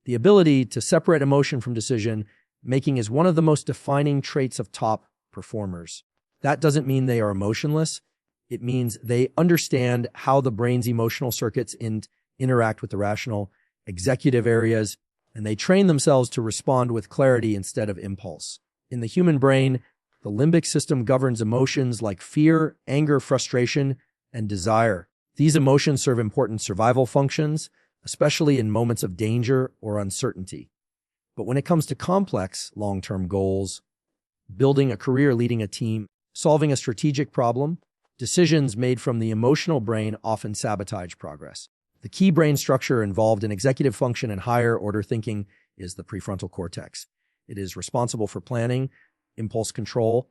The ability to separate emotion from decision making is one of the most defining traits of top performers. That doesn't mean they are emotionless. It means they understand how the brain's emotional circuits interact with the rational executive areas, and they train themselves to respond with clarity instead of impulse. In the human brain, the limbic system governs emotions like fear, anger, frustration, and desire. These emotions serve important survival functions, especially in moments of danger or uncertainty. But when it comes to complex long-term goals, building a career, leading a team, solving a strategic problem, decisions made from the emotional brain often sabotage progress. The key brain structure involved in executive function and higher-order thinking is the prefrontal cortex. It is responsible for planning, impulse control,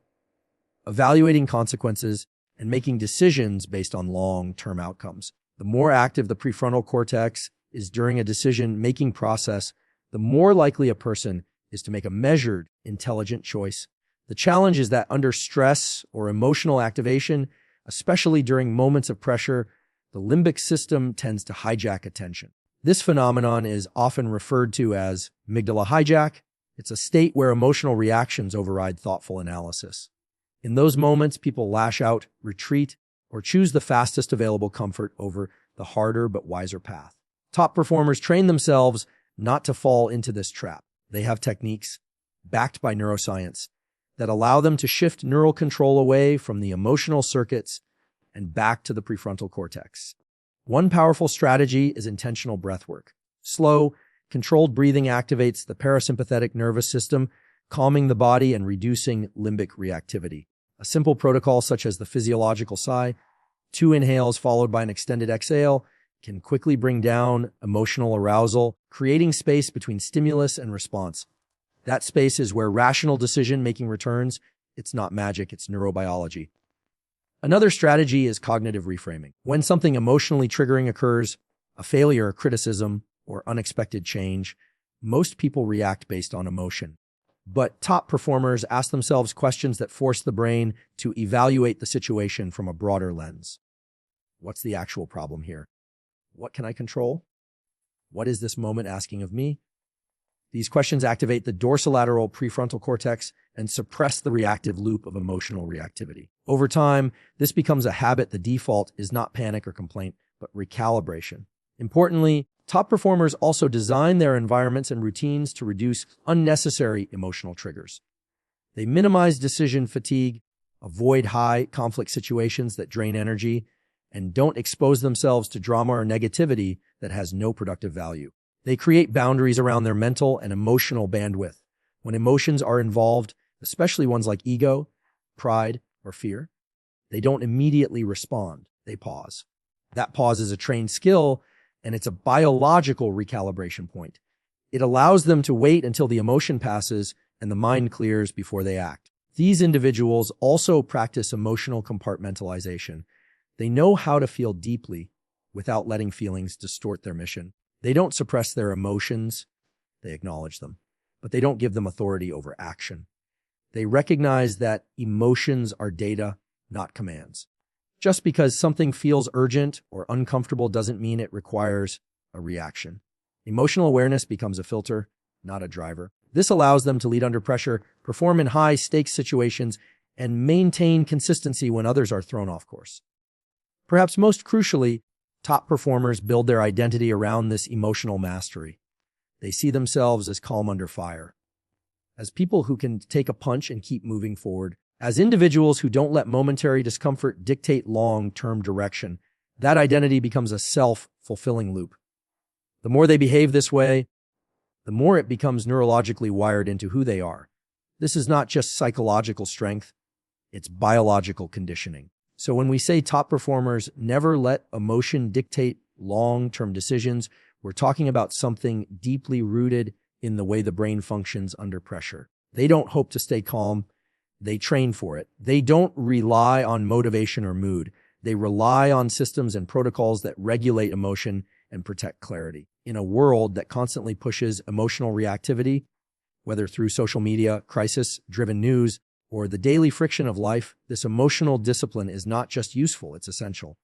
evaluating consequences, and making decisions based on long-term outcomes. The more active the prefrontal cortex is during a decision-making process, the more likely a person is to make a measured, intelligent choice. The challenge is that under stress or emotional activation, especially during moments of pressure, the limbic system tends to hijack attention. This phenomenon is often referred to as amygdala hijack. It's a state where emotional reactions override thoughtful analysis. In those moments, people lash out, retreat, or choose the fastest available comfort over the harder but wiser path. Top performers train themselves not to fall into this trap. They have techniques, backed by neuroscience, that allow them to shift neural control away from the emotional circuits and back to the prefrontal cortex. One powerful strategy is intentional breathwork. Slow, controlled breathing activates the parasympathetic nervous system, calming the body and reducing limbic reactivity. A simple protocol such as the physiological sigh, 2 inhales followed by an extended exhale, can quickly bring down emotional arousal, creating space between stimulus and response. That space is where rational decision-making returns. It's not magic, it's neurobiology. Another strategy is cognitive reframing. When something emotionally triggering occurs, a failure, a criticism, or unexpected change, most people react based on emotion. But top performers ask themselves questions that force the brain to evaluate the situation from a broader lens. What's the actual problem here? What can I control? What is this moment asking of me? These questions activate the dorsolateral prefrontal cortex and suppress the reactive loop of emotional reactivity. Over time, this becomes a habit. The default is not panic or complaint, but recalibration. Importantly, top performers also design their environments and routines to reduce unnecessary emotional triggers. They minimize decision fatigue, avoid high conflict situations that drain energy, and don't expose themselves to drama or negativity that has no productive value. They create boundaries around their mental and emotional bandwidth. When emotions are involved, especially ones like ego, pride, or fear, they don't immediately respond. They pause. That pause is a trained skill, and it's a biological recalibration point. It allows them to wait until the emotion passes and the mind clears before they act. These individuals also practice emotional compartmentalization. They know how to feel deeply without letting feelings distort their mission. They don't suppress their emotions, they acknowledge them, but they don't give them authority over action. They recognize that emotions are data, not commands. Just because something feels urgent or uncomfortable doesn't mean it requires a reaction. Emotional awareness becomes a filter, not a driver. This allows them to lead under pressure, perform in high-stakes situations, and maintain consistency when others are thrown off course. Perhaps most crucially, top performers build their identity around this emotional mastery. They see themselves as calm under fire, as people who can take a punch and keep moving forward, as individuals who don't let momentary discomfort dictate long-term direction. That identity becomes a self-fulfilling loop. The more they behave this way, the more it becomes neurologically wired into who they are. This is not just psychological strength, it's biological conditioning. So when we say top performers never let emotion dictate long-term decisions, we're talking about something deeply rooted in the way the brain functions under pressure. They don't hope to stay calm. They train for it. They don't rely on motivation or mood. They rely on systems and protocols that regulate emotion and protect clarity. In a world that constantly pushes emotional reactivity, whether through social media, crisis-driven news, or the daily friction of life, this emotional discipline is not just useful, it's essential.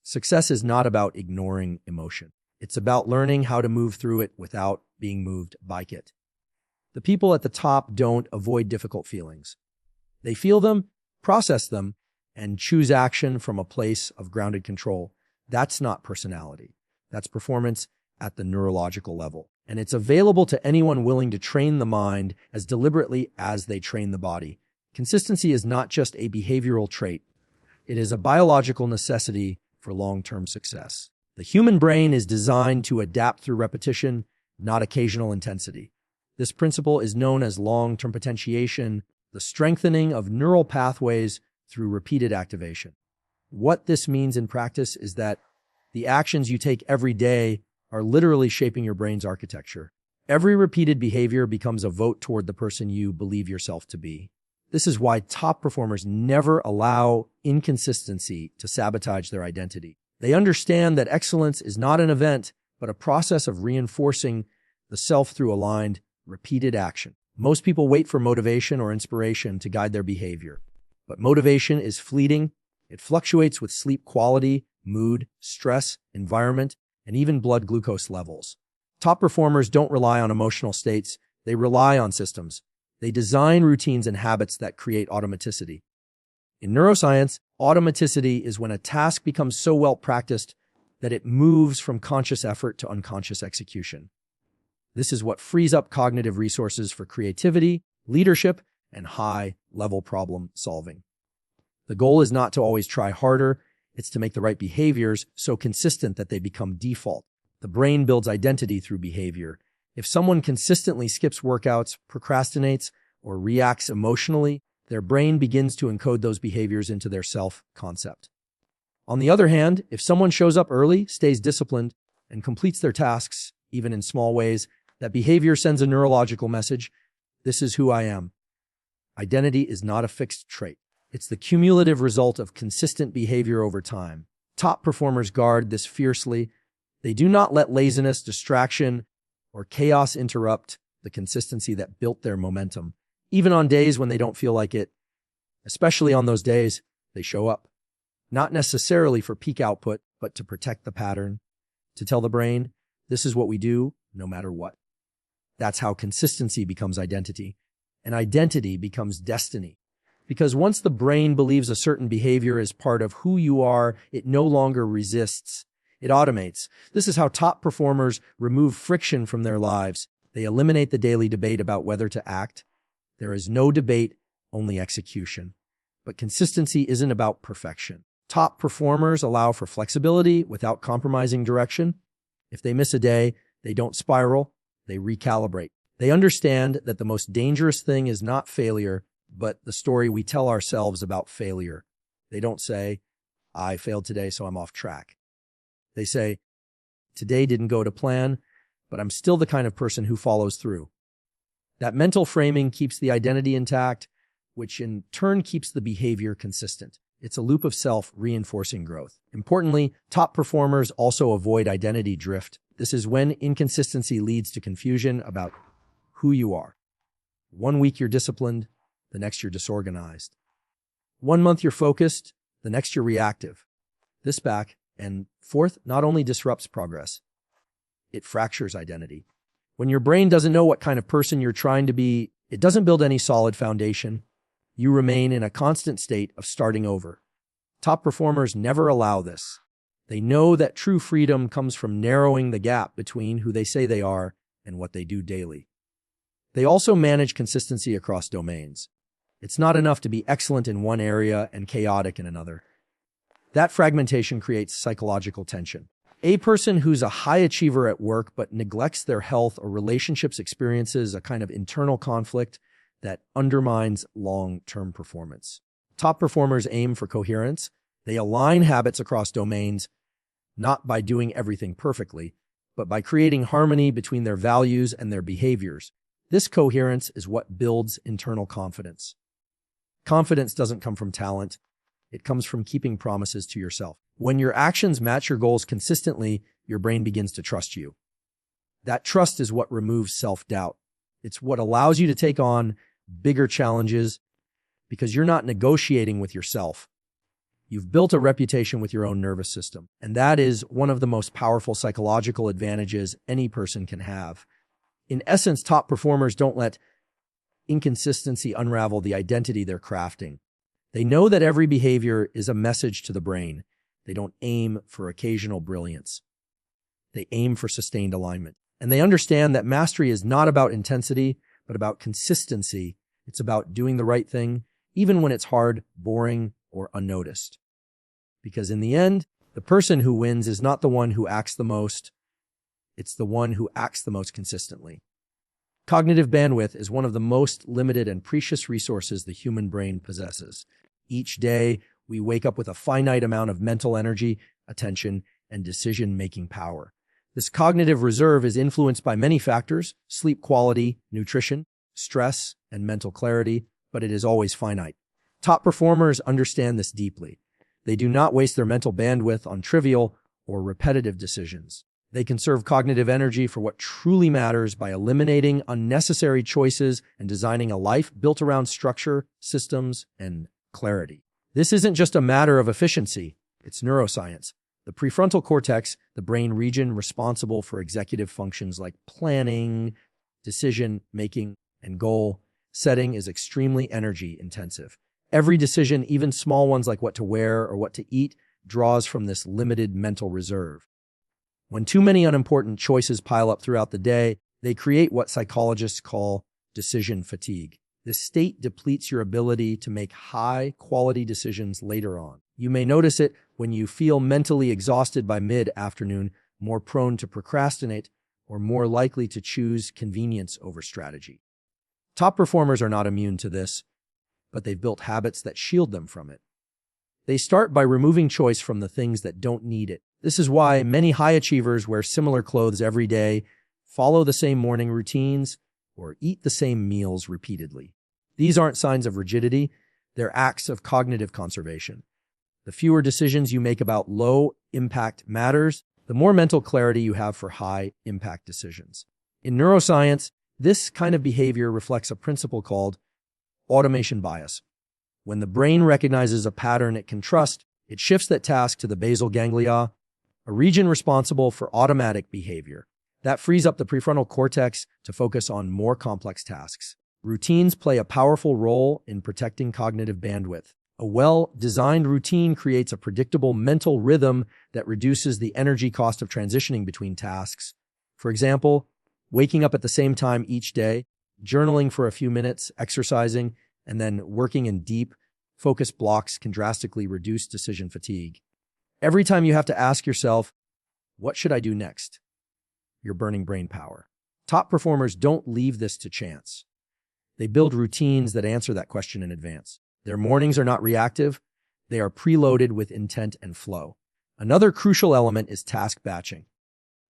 Success is not about ignoring emotion. It's about learning how to move through it without being moved by it. The people at the top don't avoid difficult feelings. They feel them, process them, and choose action from a place of grounded control. That's not personality. That's performance at the neurological level. And it's available to anyone willing to train the mind as deliberately as they train the body. Consistency is not just a behavioral trait. It is a biological necessity for long-term success. The human brain is designed to adapt through repetition, not occasional intensity. This principle is known as long-term potentiation, the strengthening of neural pathways through repeated activation. What this means in practice is that the actions you take every day are literally shaping your brain's architecture. Every repeated behavior becomes a vote toward the person you believe yourself to be. This is why top performers never allow inconsistency to sabotage their identity. They understand that excellence is not an event, but a process of reinforcing the self through aligned, repeated action. Most people wait for motivation or inspiration to guide their behavior. But motivation is fleeting. It fluctuates with sleep quality, mood, stress, environment, and even blood glucose levels. Top performers don't rely on emotional states. They rely on systems. They design routines and habits that create automaticity. In neuroscience, automaticity is when a task becomes so well practiced that it moves from conscious effort to unconscious execution. This is what frees up cognitive resources for creativity, leadership, and high-level problem solving. The goal is not to always try harder. It's to make the right behaviors so consistent that they become default. The brain builds identity through behavior. If someone consistently skips workouts, procrastinates, or reacts emotionally, their brain begins to encode those behaviors into their self-concept. On the other hand, if someone shows up early, stays disciplined, and completes their tasks, even in small ways, that behavior sends a neurological message: this is who I am. Identity is not a fixed trait. It's the cumulative result of consistent behavior over time. Top performers guard this fiercely. They do not let laziness, distraction, or chaos interrupt the consistency that built their momentum. Even on days when they don't feel like it, especially on those days, they show up. Not necessarily for peak output, but to protect the pattern, to tell the brain, this is what we do, no matter what. That's how consistency becomes identity, and identity becomes destiny. Because once the brain believes a certain behavior is part of who you are, it no longer resists. It automates. This is how top performers remove friction from their lives. They eliminate the daily debate about whether to act. There is no debate, only execution. But consistency isn't about perfection. Top performers allow for flexibility without compromising direction. If they miss a day, they don't spiral, they recalibrate. They understand that the most dangerous thing is not failure, but the story we tell ourselves about failure. They don't say, I failed today, so I'm off track. They say, today didn't go to plan, but I'm still the kind of person who follows through. That mental framing keeps the identity intact, which in turn keeps the behavior consistent. It's a loop of self-reinforcing growth. Importantly, top performers also avoid identity drift. This is when inconsistency leads to confusion about who you are. 1 week you're disciplined, the next you're disorganized. 1 month you're focused, the next you're reactive. This back and forth not only disrupts progress, it fractures identity. When your brain doesn't know what kind of person you're trying to be, it doesn't build any solid foundation. You remain in a constant state of starting over. Top performers never allow this. They know that true freedom comes from narrowing the gap between who they say they are and what they do daily. They also manage consistency across domains. It's not enough to be excellent in one area and chaotic in another. That fragmentation creates psychological tension. A person who's a high achiever at work but neglects their health or relationships experiences a kind of internal conflict that undermines long-term performance. Top performers aim for coherence. They align habits across domains, not by doing everything perfectly, but by creating harmony between their values and their behaviors. This coherence is what builds internal confidence. Confidence doesn't come from talent. It comes from keeping promises to yourself. When your actions match your goals consistently, your brain begins to trust you. That trust is what removes self-doubt. It's what allows you to take on bigger challenges because you're not negotiating with yourself. You've built a reputation with your own nervous system, and that is one of the most powerful psychological advantages any person can have. In essence, top performers don't let inconsistency unravel the identity they're crafting. They know that every behavior is a message to the brain. They don't aim for occasional brilliance. They aim for sustained alignment. And they understand that mastery is not about intensity, but about consistency. It's about doing the right thing, even when it's hard, boring, or unnoticed. Because in the end, the person who wins is not the one who acts the most. It's the one who acts the most consistently. Cognitive bandwidth is one of the most limited and precious resources the human brain possesses. Each day, we wake up with a finite amount of mental energy, attention, and decision-making power. This cognitive reserve is influenced by many factors: sleep quality, nutrition, stress, and mental clarity, but it is always finite. Top performers understand this deeply. They do not waste their mental bandwidth on trivial or repetitive decisions. They conserve cognitive energy for what truly matters by eliminating unnecessary choices and designing a life built around structure, systems, and clarity. This isn't just a matter of efficiency, it's neuroscience. The prefrontal cortex, the brain region responsible for executive functions like planning, decision-making, and goal setting, is extremely energy-intensive. Every decision, even small ones like what to wear or what to eat, draws from this limited mental reserve. When too many unimportant choices pile up throughout the day, they create what psychologists call decision fatigue. This state depletes your ability to make high-quality decisions later on. You may notice it when you feel mentally exhausted by mid-afternoon, more prone to procrastinate, or more likely to choose convenience over strategy. Top performers are not immune to this, but they've built habits that shield them from it. They start by removing choice from the things that don't need it. This is why many high achievers wear similar clothes every day, follow the same morning routines, or eat the same meals repeatedly. These aren't signs of rigidity, they're acts of cognitive conservation. The fewer decisions you make about low-impact matters, the more mental clarity you have for high-impact decisions. In neuroscience, this kind of behavior reflects a principle called automation bias. When the brain recognizes a pattern it can trust, it shifts that task to the basal ganglia, a region responsible for automatic behavior. That frees up the prefrontal cortex to focus on more complex tasks. Routines play a powerful role in protecting cognitive bandwidth. A well-designed routine creates a predictable mental rhythm that reduces the energy cost of transitioning between tasks. For example, waking up at the same time each day, journaling for a few minutes, exercising, and then working in deep, focused blocks can drastically reduce decision fatigue. Every time you have to ask yourself, what should I do next? You're burning brain power. Top performers don't leave this to chance. They build routines that answer that question in advance. Their mornings are not reactive. They are preloaded with intent and flow. Another crucial element is task batching.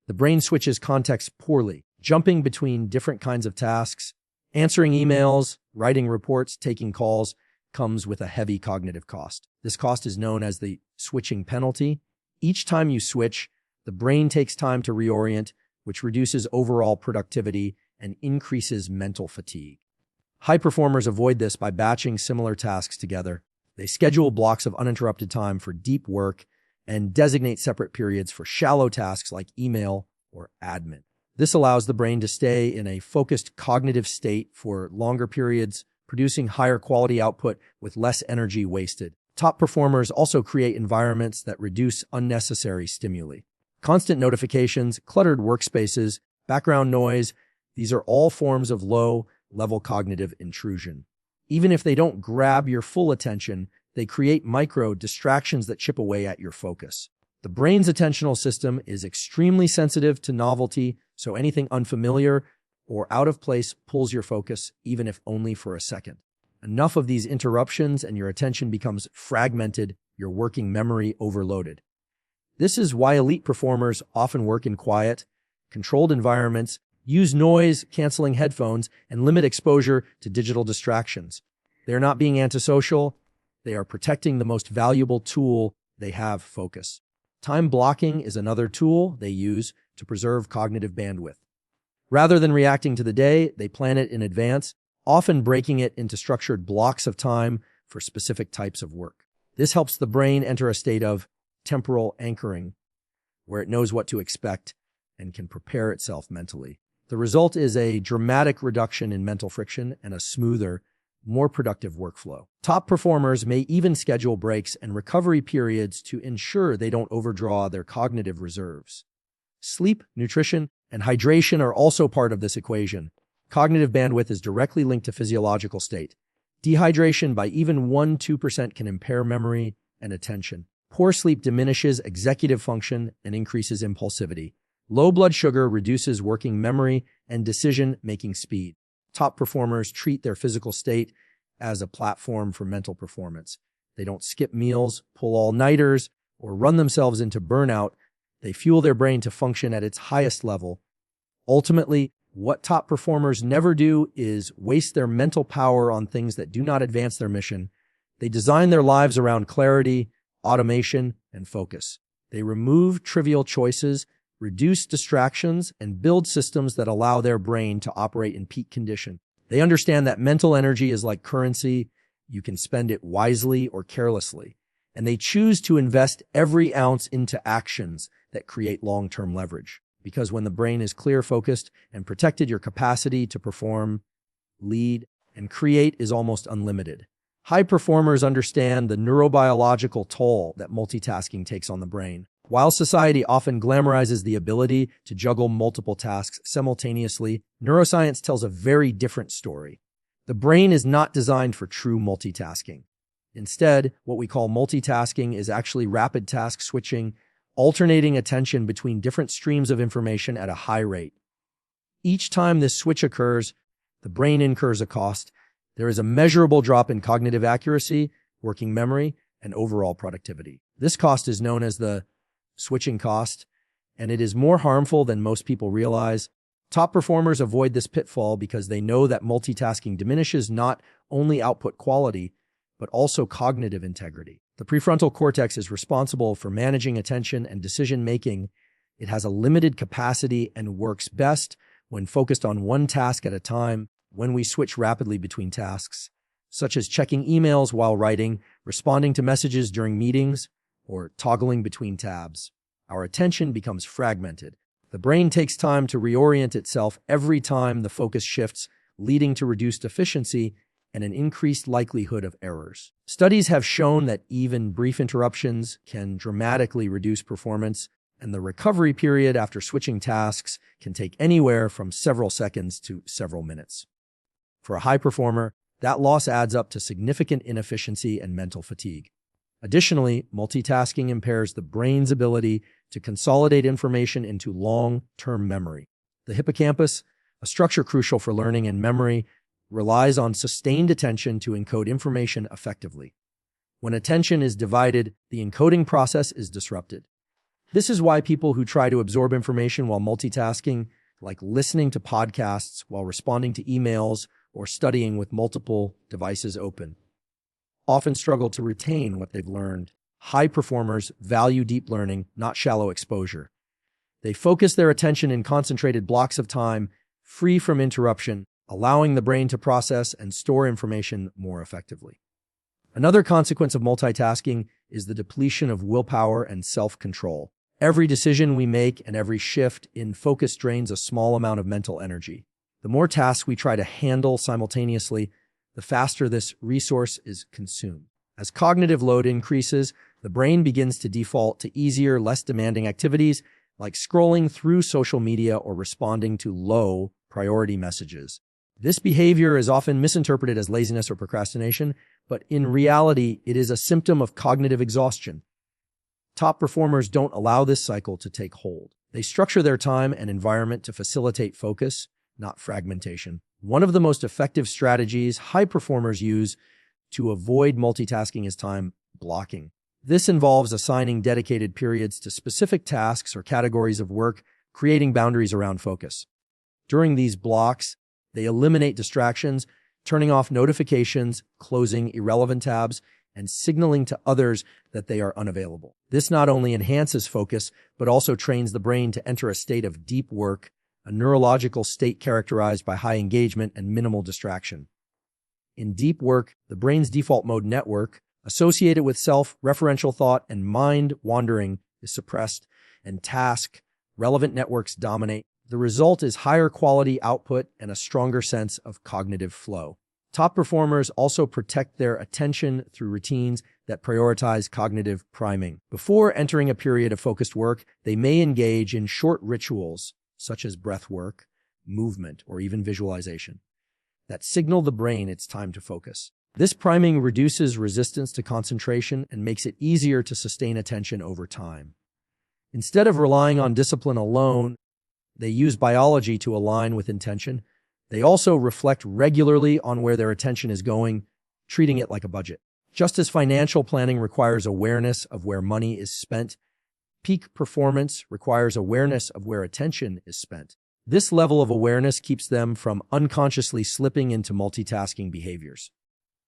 The brain switches context poorly, jumping between different kinds of tasks. Answering emails, writing reports, taking calls comes with a heavy cognitive cost. This cost is known as the switching penalty. Each time you switch, the brain takes time to reorient, which reduces overall productivity and increases mental fatigue. High performers avoid this by batching similar tasks together. They schedule blocks of uninterrupted time for deep work and designate separate periods for shallow tasks like email or admin. This allows the brain to stay in a focused cognitive state for longer periods, producing higher quality output with less energy wasted. Top performers also create environments that reduce unnecessary stimuli. Constant notifications, cluttered workspaces, background noise, these are all forms of low-level cognitive intrusion. Even if they don't grab your full attention, they create micro distractions that chip away at your focus. The brain's attentional system is extremely sensitive to novelty, so anything unfamiliar or out of place pulls your focus, even if only for a second. Enough of these interruptions and your attention becomes fragmented, your working memory overloaded. This is why elite performers often work in quiet, controlled environments, use noise-canceling headphones, and limit exposure to digital distractions. They are not being antisocial, they are protecting the most valuable tool they have: focus. Time blocking is another tool they use to preserve cognitive bandwidth. Rather than reacting to the day, they plan it in advance, often breaking it into structured blocks of time for specific types of work. This helps the brain enter a state of temporal anchoring, where it knows what to expect and can prepare itself mentally. The result is a dramatic reduction in mental friction and a smoother, more productive workflow. Top performers may even schedule breaks and recovery periods to ensure they don't overdraw their cognitive reserves. Sleep, nutrition, and hydration are also part of this equation. Cognitive bandwidth is directly linked to physiological state. Dehydration by even 1–2% can impair memory and attention. Poor sleep diminishes executive function and increases impulsivity. Low blood sugar reduces working memory and decision-making speed. Top performers treat their physical state as a platform for mental performance. They don't skip meals, pull all-nighters, or run themselves into burnout. They fuel their brain to function at its highest level. Ultimately, what top performers never do is waste their mental power on things that do not advance their mission. They design their lives around clarity, automation, and focus. They remove trivial choices, reduce distractions, and build systems that allow their brain to operate in peak condition. They understand that mental energy is like currency. You can spend it wisely or carelessly. And they choose to invest every ounce into actions that create long-term leverage. Because when the brain is clear, focused, and protected, your capacity to perform, lead, and create is almost unlimited. High performers understand the neurobiological toll that multitasking takes on the brain. While society often glamorizes the ability to juggle multiple tasks simultaneously, neuroscience tells a very different story. The brain is not designed for true multitasking. Instead, what we call multitasking is actually rapid task switching, alternating attention between different streams of information at a high rate. Each time this switch occurs, the brain incurs a cost. There is a measurable drop in cognitive accuracy, working memory, and overall productivity. This cost is known as the switching cost, and it is more harmful than most people realize. Top performers avoid this pitfall because they know that multitasking diminishes not only output quality, but also cognitive integrity. The prefrontal cortex is responsible for managing attention and decision-making. It has a limited capacity and works best when focused on one task at a time. When we switch rapidly between tasks, such as checking emails while writing, responding to messages during meetings, or toggling between tabs, our attention becomes fragmented. The brain takes time to reorient itself every time the focus shifts, leading to reduced efficiency and an increased likelihood of errors. Studies have shown that even brief interruptions can dramatically reduce performance, and the recovery period after switching tasks can take anywhere from several seconds to several minutes. For a high performer, that loss adds up to significant inefficiency and mental fatigue. Additionally, multitasking impairs the brain's ability to consolidate information into long-term memory. The hippocampus, a structure crucial for learning and memory, relies on sustained attention to encode information effectively. When attention is divided, the encoding process is disrupted. This is why people who try to absorb information while multitasking, like listening to podcasts while responding to emails or studying with multiple devices open, often struggle to retain what they've learned. High performers value deep learning, not shallow exposure. They focus their attention in concentrated blocks of time, free from interruption, allowing the brain to process and store information more effectively. Another consequence of multitasking is the depletion of willpower and self-control. Every decision we make and every shift in focus drains a small amount of mental energy. The more tasks we try to handle simultaneously, the faster this resource is consumed. As cognitive load increases, the brain begins to default to easier, less demanding activities like scrolling through social media or responding to low-priority messages. This behavior is often misinterpreted as laziness or procrastination, but in reality, it is a symptom of cognitive exhaustion. Top performers don't allow this cycle to take hold. They structure their time and environment to facilitate focus, not fragmentation. One of the most effective strategies high performers use to avoid multitasking is time blocking. This involves assigning dedicated periods to specific tasks or categories of work, creating boundaries around focus. During these blocks, they eliminate distractions, turning off notifications, closing irrelevant tabs, and signaling to others that they are unavailable. This not only enhances focus, but also trains the brain to enter a state of deep work, a neurological state characterized by high engagement and minimal distraction. In deep work, the brain's default mode network, associated with self-referential thought, and mind wandering is suppressed, and task-relevant networks dominate. The result is higher quality output and a stronger sense of cognitive flow. Top performers also protect their attention through routines that prioritize cognitive priming. Before entering a period of focused work, they may engage in short rituals, such as breath work, movement, or even visualization, that signal the brain it's time to focus. This priming reduces resistance to concentration and makes it easier to sustain attention over time. Instead of relying on discipline alone, they use biology to align with intention. They also reflect regularly on where their attention is going, treating it like a budget. Just as financial planning requires awareness of where money is spent, peak performance requires awareness of where attention is spent. This level of awareness keeps them from unconsciously slipping into multitasking behaviors.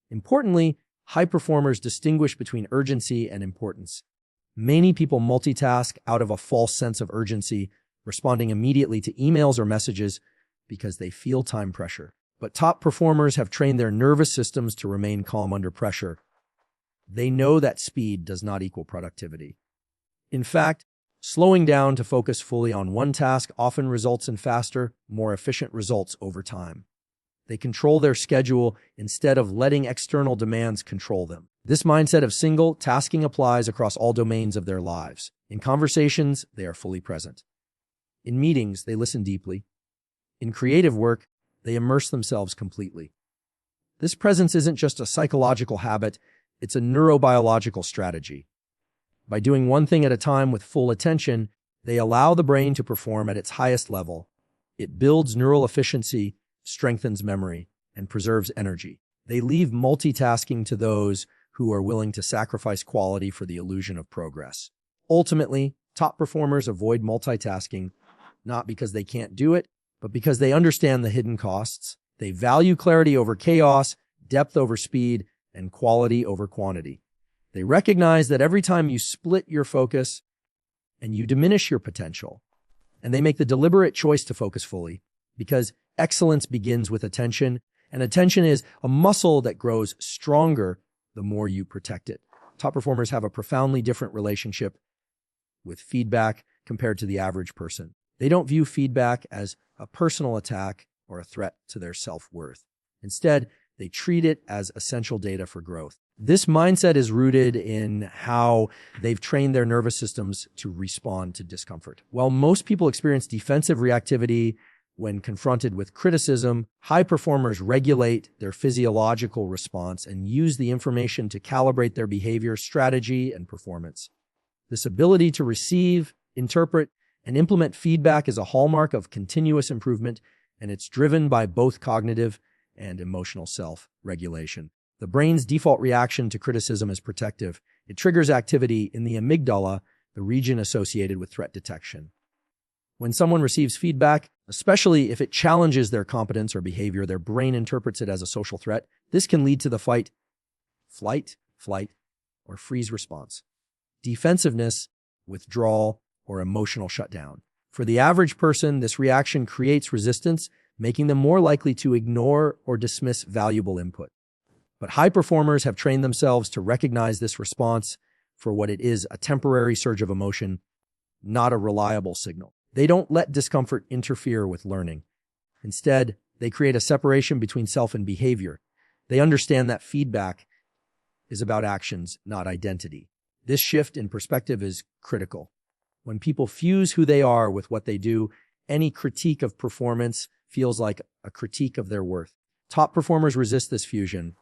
Importantly, high performers distinguish between urgency and importance. Many people multitask out of a false sense of urgency, responding immediately to emails or messages because they feel time pressure. But top performers have trained their nervous systems to remain calm under pressure. They know that speed does not equal productivity. In fact, slowing down to focus fully on one task often results in faster, more efficient results over time. They control their schedule instead of letting external demands control them. This mindset of single tasking applies across all domains of their lives. In conversations, they are fully present. In meetings, they listen deeply. In creative work, they immerse themselves completely. This presence isn't just a psychological habit, it's a neurobiological strategy. By doing one thing at a time with full attention, they allow the brain to perform at its highest level. It builds neural efficiency, strengthens memory, and preserves energy. They leave multitasking to those who are willing to sacrifice quality for the illusion of progress. Ultimately, top performers avoid multitasking, not because they can't do it, but because they understand the hidden costs. They value clarity over chaos, depth over speed, and quality over quantity. They recognize that every time you split your focus and you diminish your potential, and they make the deliberate choice to focus fully, because excellence begins with attention, and attention is a muscle that grows stronger the more you protect it. Top performers have a profoundly different relationship with feedback compared to the average person. They don't view feedback as a personal attack or a threat to their self-worth. Instead, they treat it as essential data for growth. This mindset is rooted in how they've trained their nervous systems to respond to discomfort. While most people experience defensive reactivity when confronted with criticism, high performers regulate their physiological response and use the information to calibrate their behavior, strategy, and performance. This ability to receive, interpret, and implement feedback is a hallmark of continuous improvement, and it's driven by both cognitive and emotional self-regulation. The brain's default reaction to criticism is protective. It triggers activity in the amygdala, the region associated with threat detection. When someone receives feedback, especially if it challenges their competence or behavior, their brain interprets it as a social threat. This can lead to the fight, flight, or freeze response, defensiveness, withdrawal, or emotional shutdown. For the average person, this reaction creates resistance, making them more likely to ignore or dismiss valuable input. But high performers have trained themselves to recognize this response for what it is, a temporary surge of emotion, not a reliable signal. They don't let discomfort interfere with learning. Instead, they create a separation between self and behavior. They understand that feedback is about actions, not identity. This shift in perspective is critical. When people fuse who they are with what they do, any critique of performance feels like a critique of their worth. Top performers resist this fusion.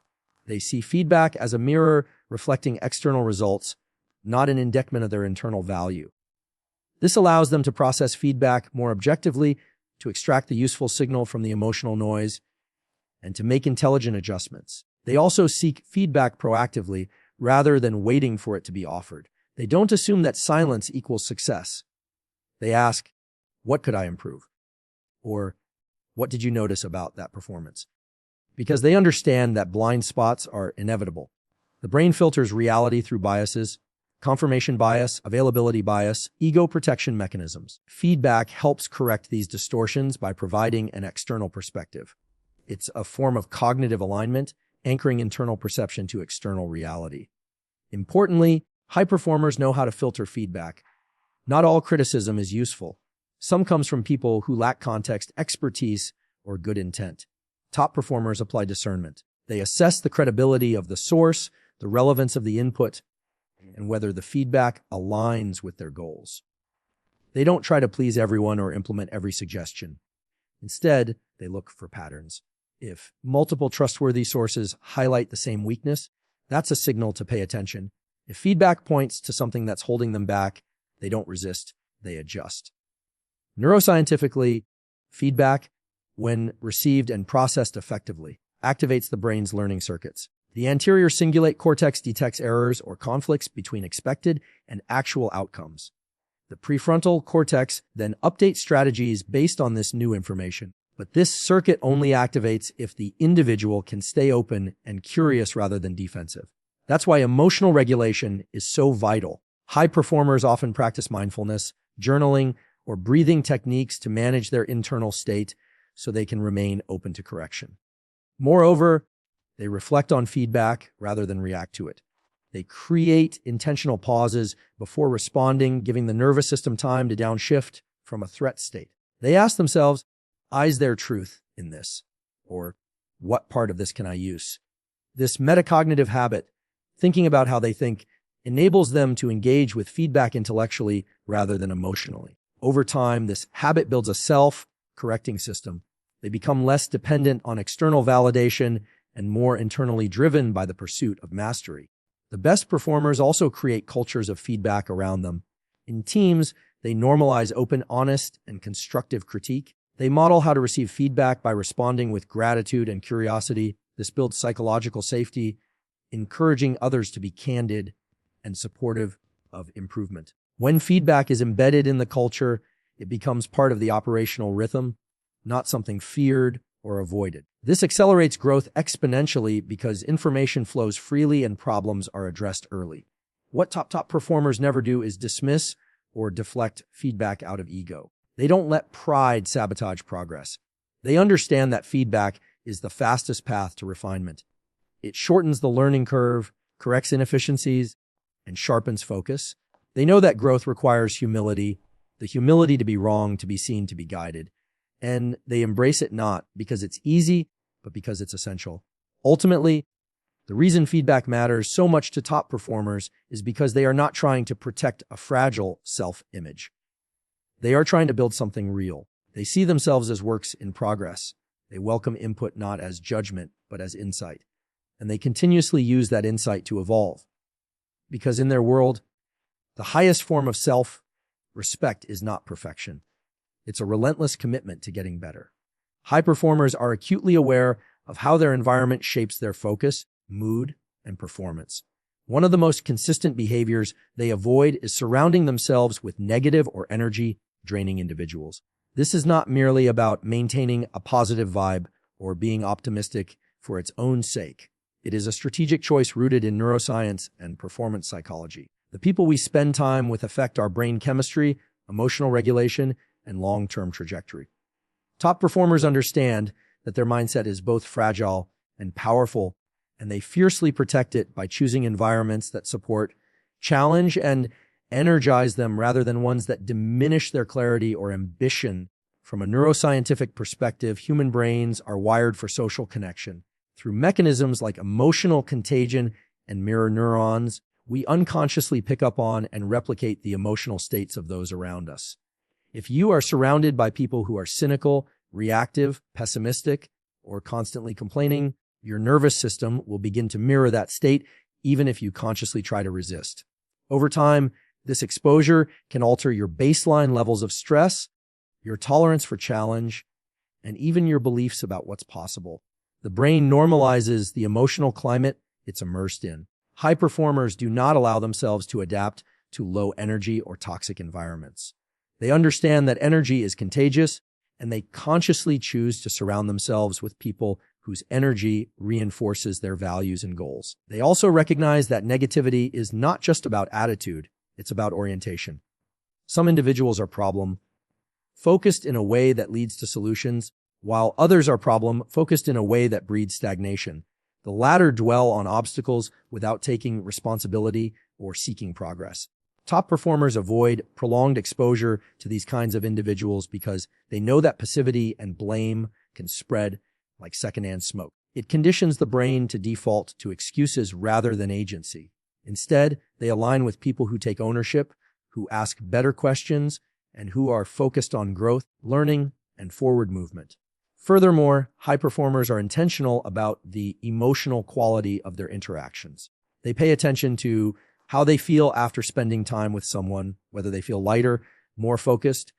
They see feedback as a mirror reflecting external results, not an indictment of their internal value. This allows them to process feedback more objectively, to extract the useful signal from the emotional noise, and to make intelligent adjustments. They also seek feedback proactively rather than waiting for it to be offered. They don't assume that silence equals success. They ask, "What could I improve?" Or, "What did you notice about that performance?" Because they understand that blind spots are inevitable. The brain filters reality through biases, confirmation bias, availability bias, ego protection mechanisms. Feedback helps correct these distortions by providing an external perspective. It's a form of cognitive alignment, anchoring internal perception to external reality. Importantly, high performers know how to filter feedback. Not all criticism is useful. Some comes from people who lack context, expertise, or good intent. Top performers apply discernment. They assess the credibility of the source, the relevance of the input, and whether the feedback aligns with their goals. They don't try to please everyone or implement every suggestion. Instead, they look for patterns. If multiple trustworthy sources highlight the same weakness, that's a signal to pay attention. If feedback points to something that's holding them back, they don't resist, they adjust. Neuroscientifically, feedback, when received and processed effectively, activates the brain's learning circuits. The anterior cingulate cortex detects errors or conflicts between expected and actual outcomes. The prefrontal cortex then updates strategies based on this new information. But this circuit only activates if the individual can stay open and curious rather than defensive. That's why emotional regulation is so vital. High performers often practice mindfulness, journaling, or breathing techniques to manage their internal state so they can remain open to correction. Moreover, they reflect on feedback rather than react to it. They create intentional pauses before responding, giving the nervous system time to downshift from a threat state. They ask themselves, is there truth in this? Or what part of this can I use? This metacognitive habit, thinking about how they think, enables them to engage with feedback intellectually rather than emotionally. Over time, this habit builds a self-correcting system. They become less dependent on external validation and more internally driven by the pursuit of mastery. The best performers also create cultures of feedback around them. In teams, they normalize open, honest, and constructive critique. They model how to receive feedback by responding with gratitude and curiosity. This builds psychological safety, encouraging others to be candid and supportive of improvement. When feedback is embedded in the culture, it becomes part of the operational rhythm, not something feared or avoided. This accelerates growth exponentially because information flows freely and problems are addressed early. What top performers never do is dismiss or deflect feedback out of ego. They don't let pride sabotage progress. They understand that feedback is the fastest path to refinement. It shortens the learning curve, corrects inefficiencies, and sharpens focus. They know that growth requires humility, the humility to be wrong, to be seen, to be guided. And they embrace it not because it's easy, but because it's essential. Ultimately, the reason feedback matters so much to top performers is because they are not trying to protect a fragile self-image. They are trying to build something real. They see themselves as works in progress. They welcome input not as judgment, but as insight. And they continuously use that insight to evolve. Because in their world, the highest form of self-respect is not perfection. It's a relentless commitment to getting better. High performers are acutely aware of how their environment shapes their focus, mood, and performance. One of the most consistent behaviors they avoid is surrounding themselves with negative or energy-draining individuals. This is not merely about maintaining a positive vibe or being optimistic for its own sake. It is a strategic choice rooted in neuroscience and performance psychology. The people we spend time with affect our brain chemistry, emotional regulation, and long-term trajectory. Top performers understand that their mindset is both fragile and powerful, and they fiercely protect it by choosing environments that support, challenge, and energize them rather than ones that diminish their clarity or ambition. From a neuroscientific perspective, human brains are wired for social connection. Through mechanisms like emotional contagion and mirror neurons, we unconsciously pick up on and replicate the emotional states of those around us. If you are surrounded by people who are cynical, reactive, pessimistic, or constantly complaining, your nervous system will begin to mirror that state even if you consciously try to resist. Over time, this exposure can alter your baseline levels of stress, your tolerance for challenge, and even your beliefs about what's possible. The brain normalizes the emotional climate it's immersed in. High performers do not allow themselves to adapt to low energy or toxic environments. They understand that energy is contagious, and they consciously choose to surround themselves with people whose energy reinforces their values and goals. They also recognize that negativity is not just about attitude, it's about orientation. Some individuals are problem-focused in a way that leads to solutions, while others are problem-focused in a way that breeds stagnation. The latter dwell on obstacles without taking responsibility or seeking progress. Top performers avoid prolonged exposure to these kinds of individuals because they know that passivity and blame can spread like secondhand smoke. It conditions the brain to default to excuses rather than agency. Instead, they align with people who take ownership, who ask better questions, and who are focused on growth, learning, and forward movement. Furthermore, high performers are intentional about the emotional quality of their interactions. They pay attention to how they feel after spending time with someone, whether they feel lighter, more focused,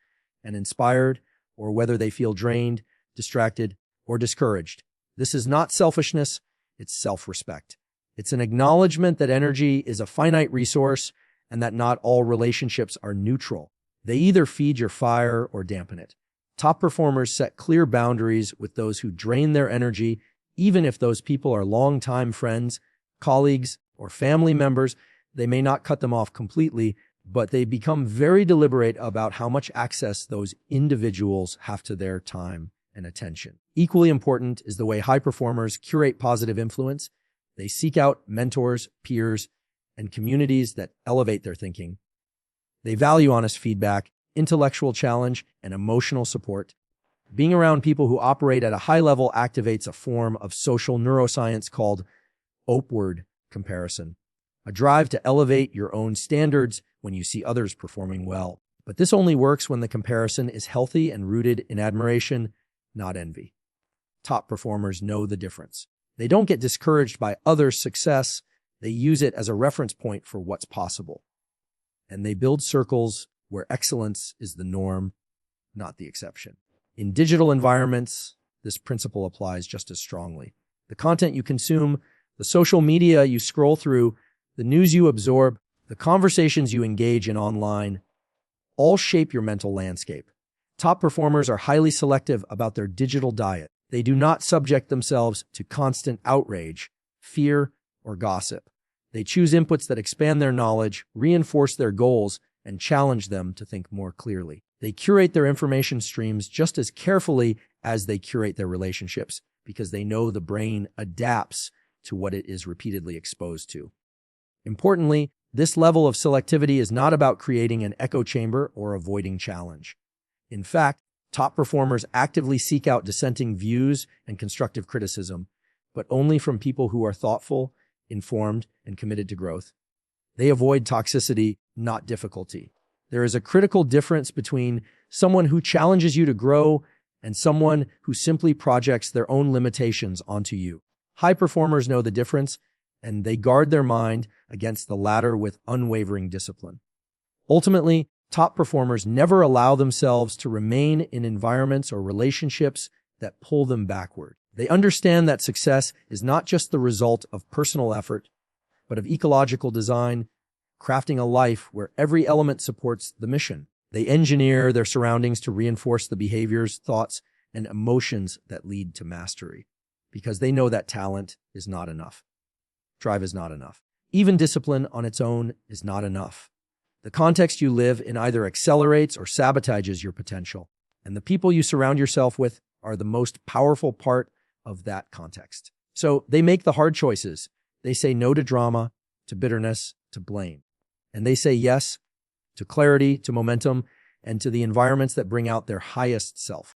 and inspired, or whether they feel drained, distracted, or discouraged. This is not selfishness, it's self-respect. It's an acknowledgement that energy is a finite resource and that not all relationships are neutral. They either feed your fire or dampen it. Top performers set clear boundaries with those who drain their energy, even if those people are longtime friends, colleagues, or family members. They may not cut them off completely, but they become very deliberate about how much access those individuals have to their time and attention. Equally important is the way high performers curate positive influence. They seek out mentors, peers, and communities that elevate their thinking. They value honest feedback, intellectual challenge, and emotional support. Being around people who operate at a high level activates a form of social neuroscience called upward comparison, a drive to elevate your own standards when you see others performing well. But this only works when the comparison is healthy and rooted in admiration, not envy. Top performers know the difference. They don't get discouraged by others' success. They use it as a reference point for what's possible. And they build circles where excellence is the norm, not the exception. In digital environments, this principle applies just as strongly. The content you consume, the social media you scroll through, the news you absorb, the conversations you engage in online, all shape your mental landscape. Top performers are highly selective about their digital diet. They do not subject themselves to constant outrage, fear, or gossip. They choose inputs that expand their knowledge, reinforce their goals, and challenge them to think more clearly. They curate their information streams just as carefully as they curate their relationships because they know the brain adapts to what it is repeatedly exposed to. Importantly, this level of selectivity is not about creating an echo chamber or avoiding challenge. In fact, top performers actively seek out dissenting views and constructive criticism, but only from people who are thoughtful, informed, and committed to growth. They avoid toxicity, not difficulty. There is a critical difference between someone who challenges you to grow and someone who simply projects their own limitations onto you. High performers know the difference, and they guard their mind against the latter with unwavering discipline. Ultimately, top performers never allow themselves to remain in environments or relationships that pull them backward. They understand that success is not just the result of personal effort, but of ecological design, crafting a life where every element supports the mission. They engineer their surroundings to reinforce the behaviors, thoughts, and emotions that lead to mastery, because they know that talent is not enough. Drive is not enough. Even discipline on its own is not enough. The context you live in either accelerates or sabotages your potential, and the people you surround yourself with are the most powerful part of that context. So they make the hard choices. They say no to drama, to bitterness, to blame. And they say yes to clarity, to momentum, and to the environments that bring out their highest self.